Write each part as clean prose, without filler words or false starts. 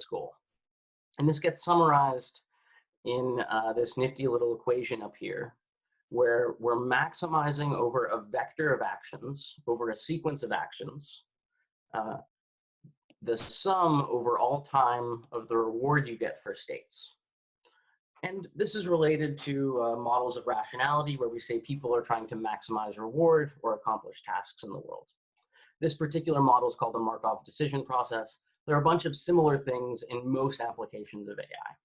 goal. And this gets summarized in this nifty little equation up here, where we're maximizing over a vector of actions, over a sequence of actions, the sum over all time of the reward you get for states. And this is related to models of rationality, where we say people are trying to maximize reward or accomplish tasks in the world. This particular model is called the Markov decision process. There are a bunch of similar things in most applications of AI.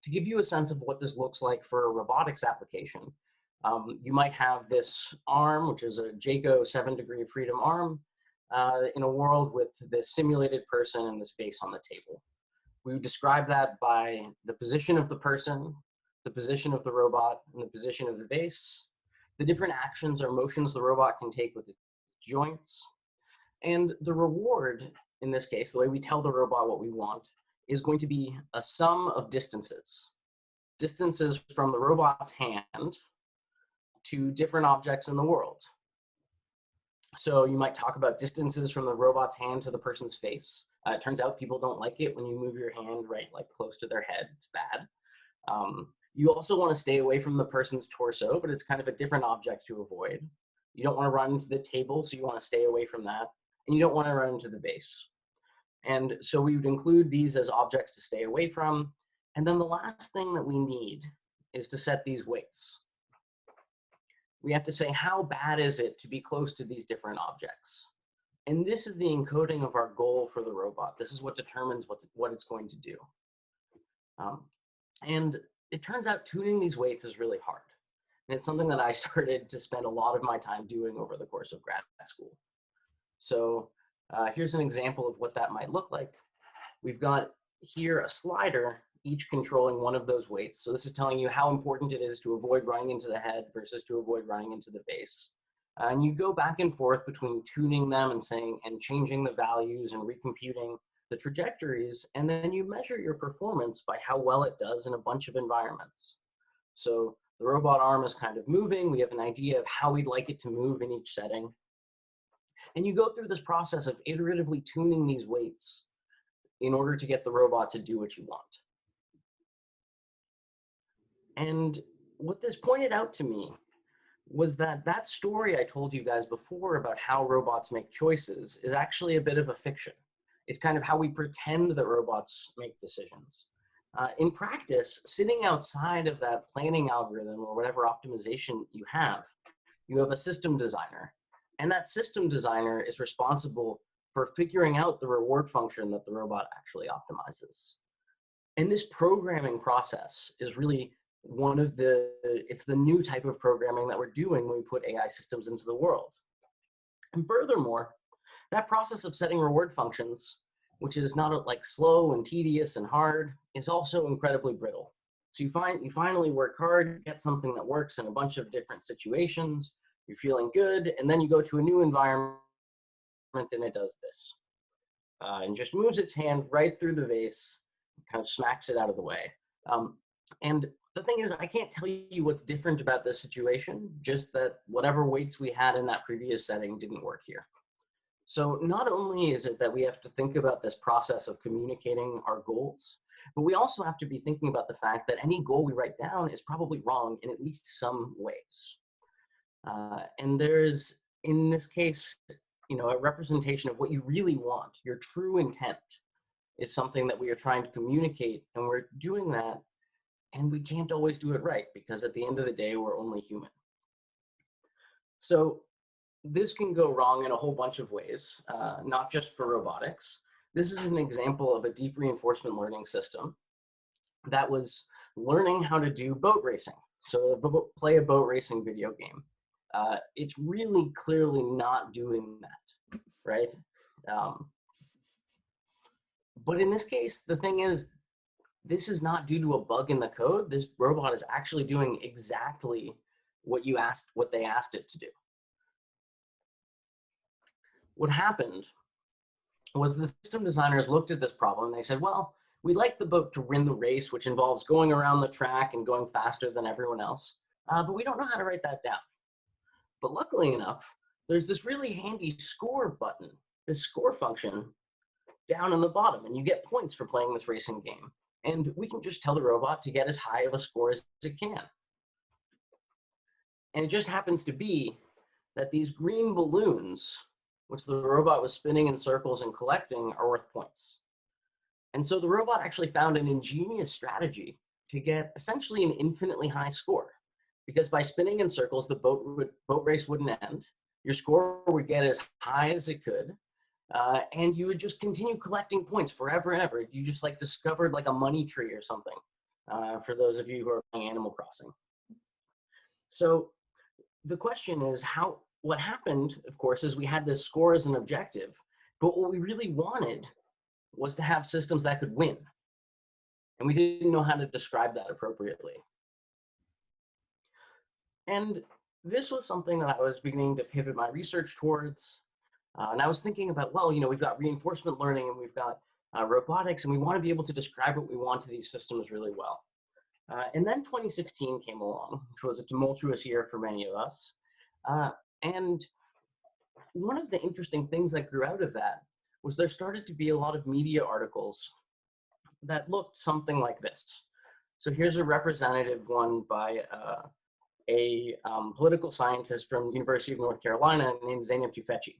To give you a sense of what this looks like for a robotics application, you might have this arm, which is a Jaco 7 degree of freedom arm, in a world with this simulated person and this face on the table. We would describe that by the position of the person, the position of the robot, and the position of the base, the different actions or motions the robot can take with its joints, and the reward, in this case, the way we tell the robot what we want, is going to be a sum of distances. Distances from the robot's hand to different objects in the world. So you might talk about distances from the robot's hand to the person's face. It turns out people don't like it when you move your hand right like close to their head. It's bad. You also want to stay away from the person's torso, but it's kind of a different object to avoid. You don't want to run into the table, so you want to stay away from that. And you don't want to run into the base. And so we would include these as objects to stay away from. And then the last thing that we need is to set these weights. We have to say, how bad is it to be close to these different objects? And this is the encoding of our goal for the robot. This is what determines what it's going to do. And it turns out tuning these weights is really hard. And it's something that I started to spend a lot of my time doing over the course of grad school. So here's an example of what that might look like. We've got here a slider, each controlling one of those weights. So this is telling you how important it is to avoid running into the head versus to avoid running into the base. And you go back and forth between tuning them and saying and changing the values and recomputing the trajectories, and then you measure your performance by how well it does in a bunch of environments. So the robot arm is kind of moving. We have an idea of how we'd like it to move in each setting. And you go through this process of iteratively tuning these weights in order to get the robot to do what you want. And what this pointed out to me was that that story I told you guys before about how robots make choices is actually a bit of a fiction. It's kind of how we pretend that robots make decisions. In practice, sitting outside of that planning algorithm or whatever optimization you have a system designer. And that system designer is responsible for figuring out the reward function that the robot actually optimizes. And this programming process is really it's the new type of programming that we're doing when we put AI systems into the world. And furthermore, that process of setting reward functions, which is not like slow and tedious and hard, is also incredibly brittle. So you finally work hard, get something that works in a bunch of different situations, you're feeling good, and then you go to a new environment and it does this. And just moves its hand right through the vase, kind of smacks it out of the way. And the thing is, I can't tell you what's different about this situation, just that whatever weights we had in that previous setting didn't work here. So not only is it that we have to think about this process of communicating our goals, but we also have to be thinking about the fact that any goal we write down is probably wrong in at least some ways. And there's, in this case, a representation of what you really want. Your true intent is something that we are trying to communicate, and we're doing that, and we can't always do it right, because at the end of the day, we're only human. So this can go wrong in a whole bunch of ways, not just for robotics. This is an example of a deep reinforcement learning system that was learning how to do boat racing. So play a boat racing video game. It's really clearly not doing that, right? But in this case, the thing is, this is not due to a bug in the code. This robot is actually doing exactly what they asked it to do. What happened was the system designers looked at this problem and they said, well, we'd like the boat to win the race, which involves going around the track and going faster than everyone else, but we don't know how to write that down. But luckily enough, there's this really handy score button. This score function down in the bottom, and you get points for playing this racing game. And we can just tell the robot to get as high of a score as it can. And it just happens to be that these green balloons, which the robot was spinning in circles and collecting, are worth points. And so the robot actually found an ingenious strategy to get essentially an infinitely high score. Because by spinning in circles, the boat race wouldn't end. Your score would get as high as it could. And you would just continue collecting points forever and ever. You just like discovered like a money tree or something, for those of you who are playing Animal Crossing. So the question is what happened, of course, is we had this score as an objective, but what we really wanted was to have systems that could win. And we didn't know how to describe that appropriately. And this was something that I was beginning to pivot my research towards. And I was thinking about, well, we've got reinforcement learning and we've got robotics, and we want to be able to describe what we want to these systems really well. And then 2016 came along, which was a tumultuous year for many of us. And one of the interesting things that grew out of that was there started to be a lot of media articles that looked something like this. So here's a representative one by a political scientist from the University of North Carolina named Zeynep Tufekci.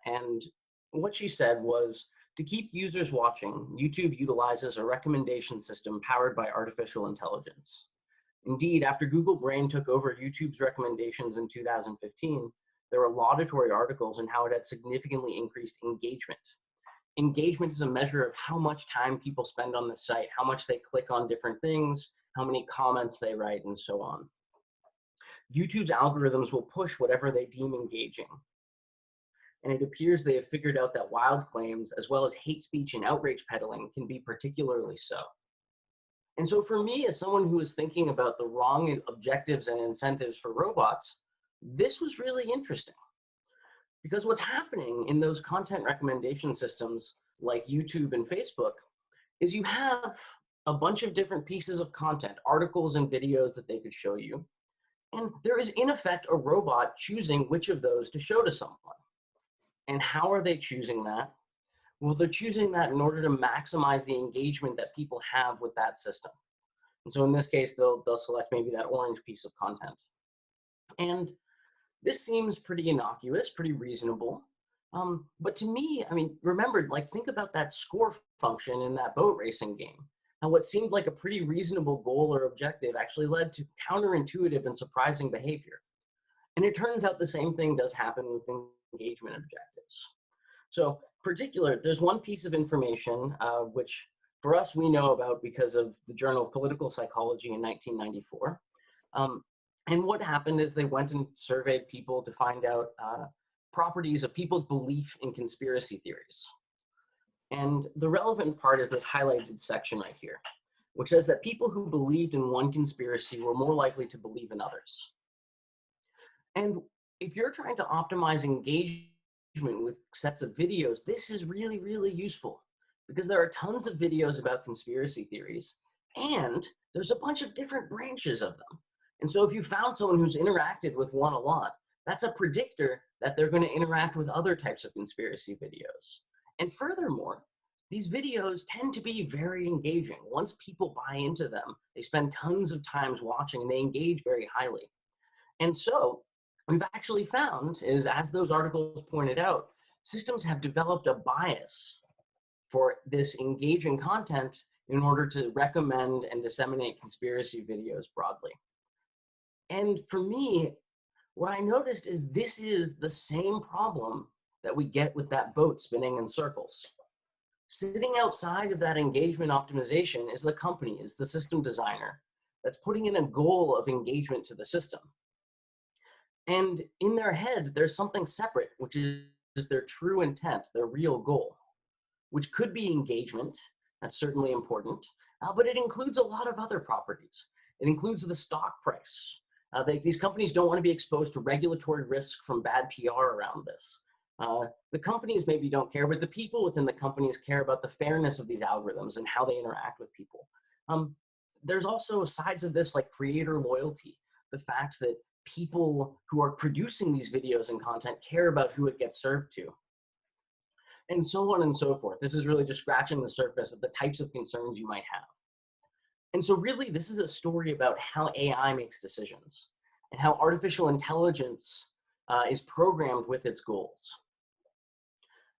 And what she said was, to keep users watching, YouTube utilizes a recommendation system powered by artificial intelligence. Indeed, after Google Brain took over YouTube's recommendations in 2015, there were laudatory articles on how it had significantly increased engagement. Engagement is a measure of how much time people spend on the site, how much they click on different things, how many comments they write, and so on. YouTube's algorithms will push whatever they deem engaging. And it appears they have figured out that wild claims, as well as hate speech and outrage peddling, can be particularly so. And so for me, as someone who is thinking about the wrong objectives and incentives for robots, this was really interesting. Because what's happening in those content recommendation systems like YouTube and Facebook is you have a bunch of different pieces of content, articles and videos that they could show you. And there is, in effect, a robot choosing which of those to show to someone. And how are they choosing that? Well, they're choosing that in order to maximize the engagement that people have with that system. And so in this case, they'll select maybe that orange piece of content. And this seems pretty innocuous, pretty reasonable. But to me, remember, think about that score function in that boat racing game. And what seemed like a pretty reasonable goal or objective actually led to counterintuitive and surprising behavior. And it turns out the same thing does happen with engagement objectives. So particular, there's one piece of information which for us we know about because of the Journal of Political Psychology in 1994. And what happened is they went and surveyed people to find out properties of people's belief in conspiracy theories. And the relevant part is this highlighted section right here, which says that people who believed in one conspiracy were more likely to believe in others. And if you're trying to optimize engagement with sets of videos, this is really, really useful because there are tons of videos about conspiracy theories and there's a bunch of different branches of them. And so if you found someone who's interacted with one a lot, that's a predictor that they're going to interact with other types of conspiracy videos. And furthermore, these videos tend to be very engaging. Once people buy into them, they spend tons of times watching and they engage very highly. And so we've actually found is, as those articles pointed out, systems have developed a bias for this engaging content in order to recommend and disseminate conspiracy videos broadly. And for me, what I noticed is this is the same problem that we get with that boat spinning in circles. Sitting outside of that engagement optimization is the company, is the system designer that's putting in a goal of engagement to the system. And in their head, there's something separate, which is their true intent, their real goal, which could be engagement. That's certainly important, but it includes a lot of other properties. It includes the stock price. These companies don't want to be exposed to regulatory risk from bad PR around this. The companies maybe don't care, but the people within the companies care about the fairness of these algorithms and how they interact with people. There's also sides of this like creator loyalty, the fact that people who are producing these videos and content care about who it gets served to. and so on and so forth. This is really just scratching the surface of the types of concerns you might have. And so really, this is a story about how AI makes decisions and how artificial intelligence is programmed with its goals.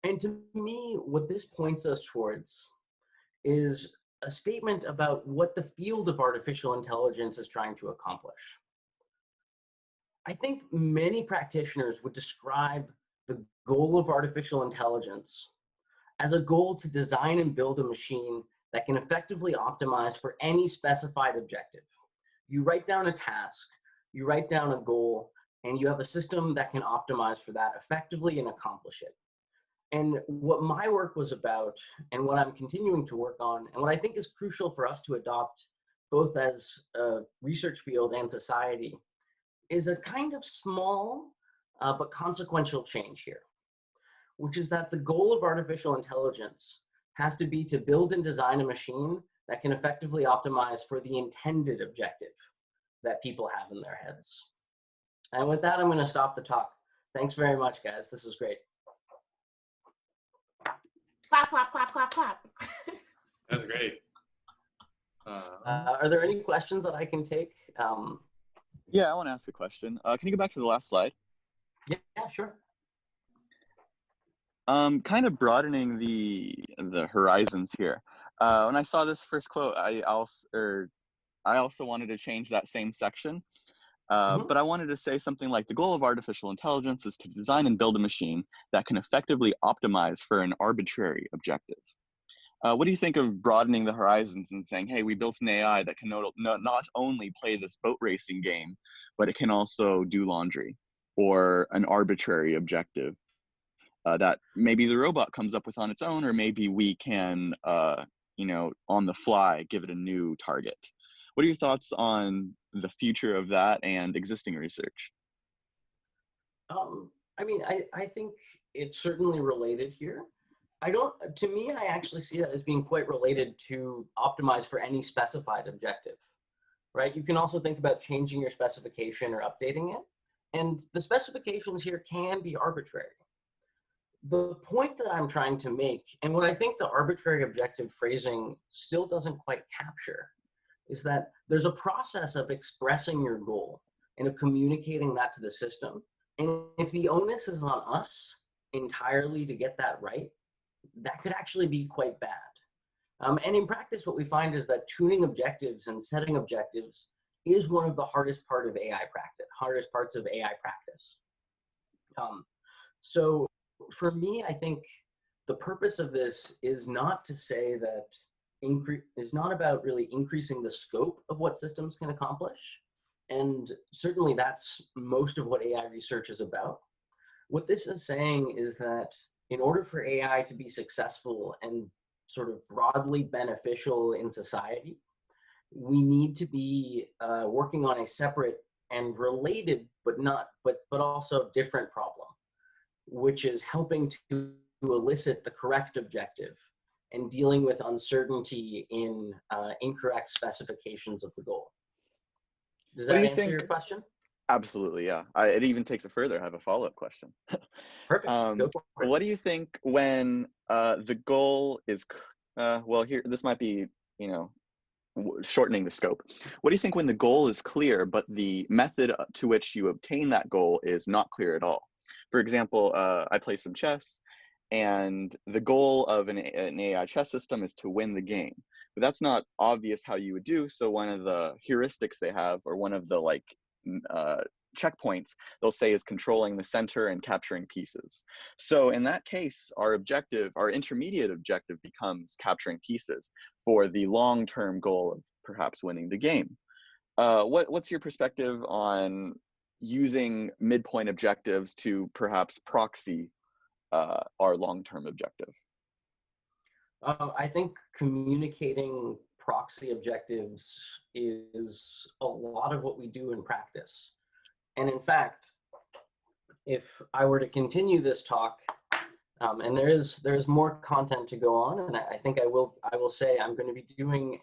And to me, what this points us towards is a statement about what the field of artificial intelligence is trying to accomplish. I think many practitioners would describe the goal of artificial intelligence as a goal to design and build a machine that can effectively optimize for any specified objective. You write down a task, you write down a goal, and you have a system that can optimize for that effectively and accomplish it. And what my work was about, and what I'm continuing to work on, and what I think is crucial for us to adopt both as a research field and society, is a kind of small but consequential change here, which is that the goal of artificial intelligence has to be to build and design a machine that can effectively optimize for the intended objective that people have in their heads. And with that, I'm going to stop the talk. Thanks very much, guys. This was great. Clap, clap, clap, clap, clap. That was great. Are there any questions that I can take? Yeah, I want to ask a question. Can you go back to the last slide? Yeah, sure. Kind of broadening the horizons here. When I saw this first quote, I also wanted to change that same section. But I wanted to say something like, the goal of artificial intelligence is to design and build a machine that can effectively optimize for an arbitrary objective. What do you think of broadening the horizons and saying, hey, we built an AI that can not only play this boat racing game, but it can also do laundry, or an arbitrary objective that maybe the robot comes up with on its own, or maybe we can, on the fly, give it a new target. What are your thoughts on the future of that and existing research? I think it's certainly related here. To me, I actually see that as being quite related to optimize for any specified objective, right? You can also think about changing your specification or updating it. And the specifications here can be arbitrary. The point that I'm trying to make, and what I think the arbitrary objective phrasing still doesn't quite capture, is that there's a process of expressing your goal and of communicating that to the system. And if the onus is on us entirely to get that right, that could actually be quite bad. And in practice, what we find is that tuning objectives and setting objectives is one of the hardest parts of AI practice. So for me, I think the purpose of this is not to say that is not about really increasing the scope of what systems can accomplish. And certainly that's most of what AI research is about. What this is saying is that in order for AI to be successful and sort of broadly beneficial in society, we need to be working on a separate and related, but also different problem, which is helping to elicit the correct objective and dealing with uncertainty in incorrect specifications of the goal. Does that answer your question? Absolutely, yeah. It even takes it further. I have a follow-up question. Perfect. Go for it. What do you think when the goal is, this might be, shortening the scope. What do you think when the goal is clear, but the method to which you obtain that goal is not clear at all? For example, I play some chess, and the goal of an AI chess system is to win the game. But that's not obvious how you would do. So one of the heuristics they have, or one of the checkpoints they'll say, is controlling the center and capturing pieces. So in that case, our intermediate objective becomes capturing pieces for the long-term goal of perhaps winning the game. What's your perspective on using midpoint objectives to perhaps proxy our long-term objective? I think communicating proxy objectives is a lot of what we do in practice. And in fact, if I were to continue this talk, and there's more content to go on, and I think I will say I'm going to be doing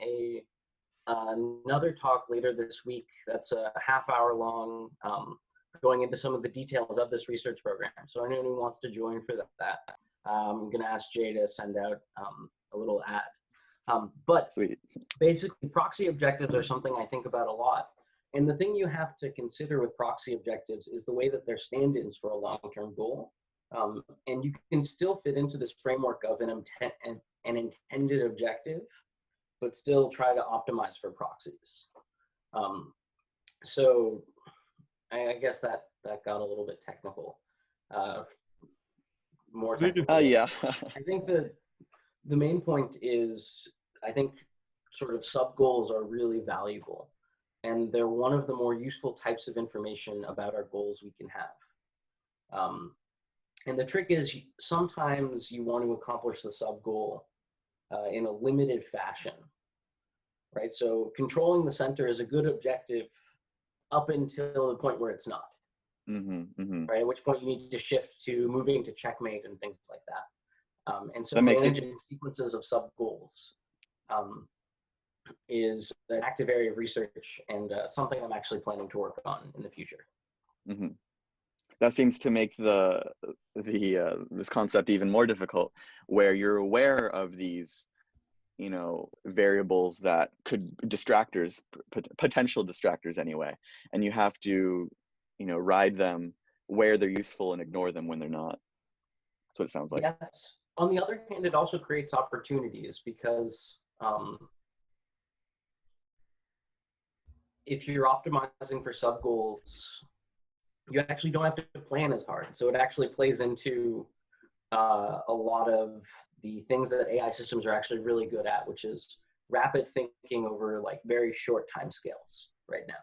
another talk later this week that's a half-hour long, going into some of the details of this research program. So anyone who wants to join for that, I'm going to ask Jay to send out a little ad. But Sweet. basically, proxy objectives are something I think about a lot. And the thing you have to consider with proxy objectives is the way that they're stand-ins for a long-term goal. And you can still fit into this framework of an intended objective, but still try to optimize for proxies. So I guess that got a little bit technical. More technical. Yeah. I think the main point is, I think sort of sub-goals are really valuable. And they're one of the more useful types of information about our goals we can have. And the trick is sometimes you want to accomplish the sub-goal in a limited fashion, right? So controlling the center is a good objective up until the point where it's not, right? At which point you need to shift to moving to checkmate and things like that. And so managing sequences of sub-goals is an active area of research and something I'm actually planning to work on in the future. That seems to make this concept even more difficult, where you're aware of these, variables that could potential distractors anyway, and you have to, ride them where they're useful and ignore them when they're not. That's what it sounds like. Yes. On the other hand, it also creates opportunities because if you're optimizing for sub goals, you actually don't have to plan as hard. So it actually plays into a lot of the things that AI systems are actually really good at, which is rapid thinking over like very short time scales right now.